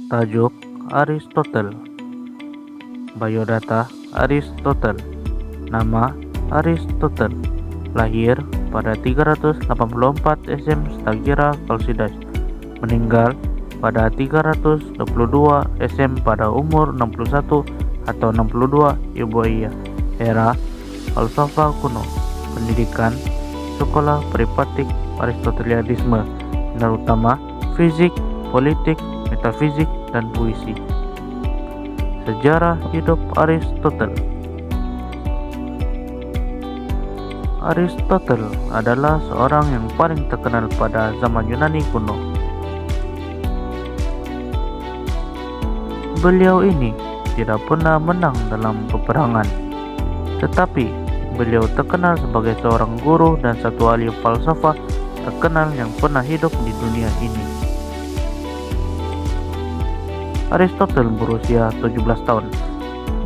Tajuk Aristotle. Biodata Aristotle. Nama Aristotle. Lahir pada 384 SM Stagira Chalcidice. Meninggal pada 322 SM pada umur 61 atau 62 Ibuaya. Era falsafah kuno. Pendidikan sekolah peripatik Aristotelianisme, minat utama fisik, politik, metafisik, dan puisi. Sejarah hidup Aristotle. Aristotle adalah seorang yang paling terkenal pada zaman Yunani kuno. Beliau ini tidak pernah menang dalam peperangan, tetapi beliau terkenal sebagai seorang guru dan satu ahli falsafah terkenal yang pernah hidup di dunia ini. Aristotle berusia 17 tahun.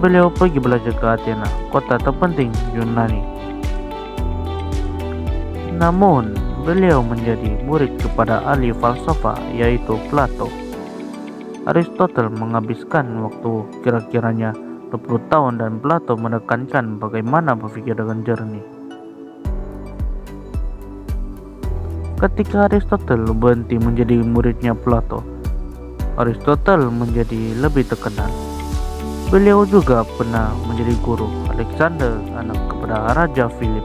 Beliau pergi belajar ke Athena, kota terpenting Yunani. Namun, beliau menjadi murid kepada ahli falsafah yaitu Plato. Aristotle menghabiskan waktu kira-kiranya 20 tahun dan Plato menekankan bagaimana berpikir dengan jernih. Ketika Aristotle berhenti menjadi muridnya Plato, Aristotle menjadi lebih terkenal. Beliau juga pernah menjadi guru Alexander, anak kepada Raja Philip.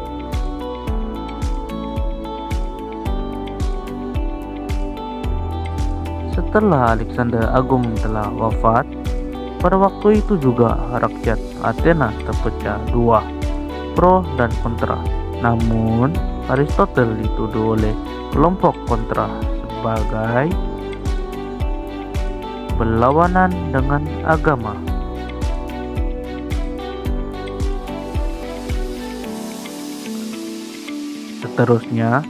Setelah Alexander Agung telah wafat, pada waktu itu juga rakyat Athena terpecah dua, pro dan kontra. Namun, Aristotle dituduh oleh kelompok kontra sebagai berlawanan dengan agama. Seterusnya,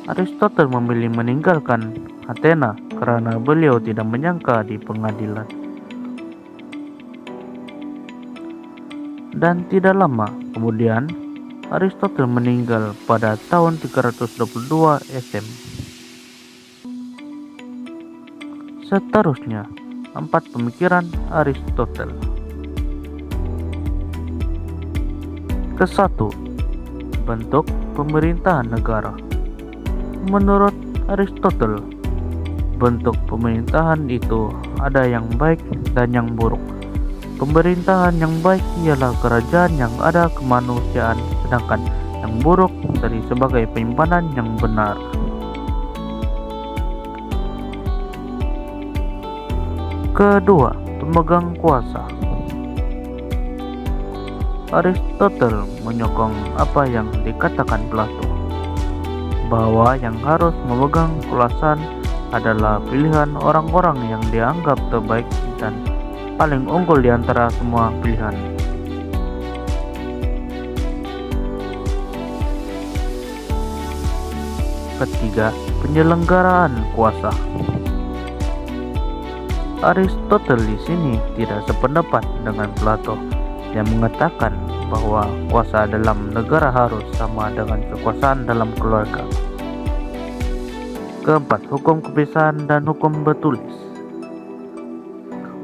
Aristotle memilih meninggalkan Athena karena beliau tidak menyangka di pengadilan. Dan tidak lama kemudian, Aristotle meninggal pada tahun 322 SM. Seterusnya, 4 pemikiran Aristotle. Ke-1. Bentuk pemerintahan negara. Menurut Aristotle, bentuk pemerintahan itu ada yang baik dan yang buruk. Pemerintahan yang baik ialah kerajaan yang ada kemanusiaan, sedangkan yang buruk dari sebagai penyimpanan yang benar. Kedua, pemegang kuasa. Aristotle menyokong apa yang dikatakan Plato, bahwa yang harus memegang kekuasaan adalah pilihan orang-orang yang dianggap terbaik dan paling unggul di antara semua pilihan. Ketiga, penyelenggaraan kuasa. Aristotle di sini tidak sependapat dengan Plato yang mengatakan bahwa kuasa dalam negara harus sama dengan kekuasaan dalam keluarga. Keempat, hukum kebiasaan dan hukum bertulis.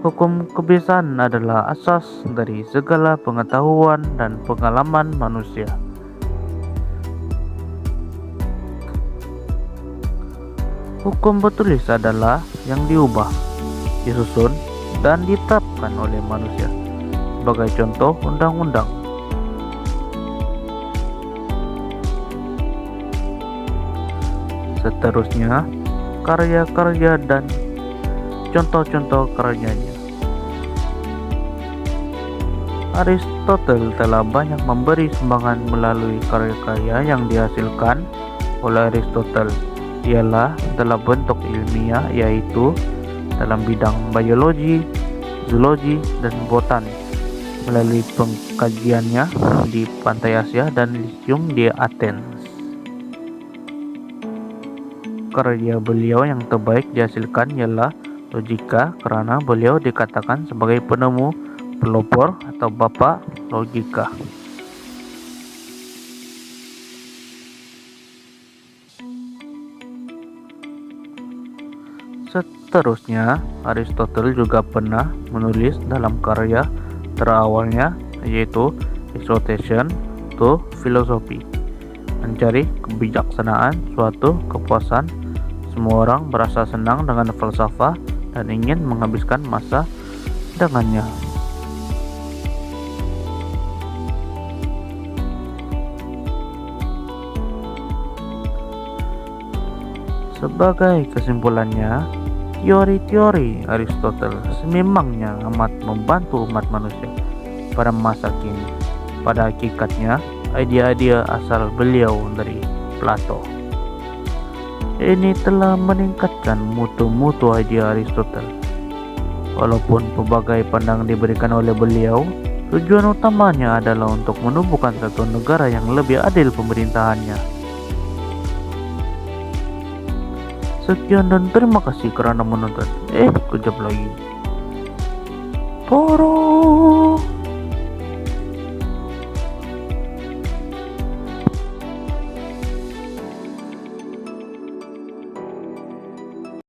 Hukum kebiasaan adalah asas dari segala pengetahuan dan pengalaman manusia. Hukum bertulis adalah yang diubah, disusun, dan ditetapkan oleh manusia. Sebagai contoh, undang-undang. Seterusnya, karya-karya dan contoh-contoh karyanya. Aristotle telah banyak memberi sumbangan melalui karya-karya yang dihasilkan oleh Aristotle. Ialah dalam bentuk ilmiah, yaitu dalam bidang biologi, zoologi, dan botani, melalui pengkajiannya di pantai Asia dan Lyceum di Athens. Karya beliau yang terbaik dihasilkan ialah logika, karena beliau dikatakan sebagai penemu, pelopor, atau bapak logika. Seterusnya, Aristoteles juga pernah menulis dalam karya terawalnya yaitu Exhortation to Philosophy, mencari kebijaksanaan, suatu kepuasan. Semua orang merasa senang dengan falsafah dan ingin menghabiskan masa dengannya. Sebagai kesimpulannya, teori-teori Aristoteles sememangnya amat membantu umat manusia pada masa kini. Pada hakikatnya, ide-ide asal beliau dari Plato. Ini telah meningkatkan mutu-mutu ide Aristoteles. Walaupun pelbagai pandangan diberikan oleh beliau, tujuan utamanya adalah untuk menumbuhkan satu negara yang lebih adil pemerintahannya. Sekian dan terima kasih kerana menonton. Kejap lagi. Toro.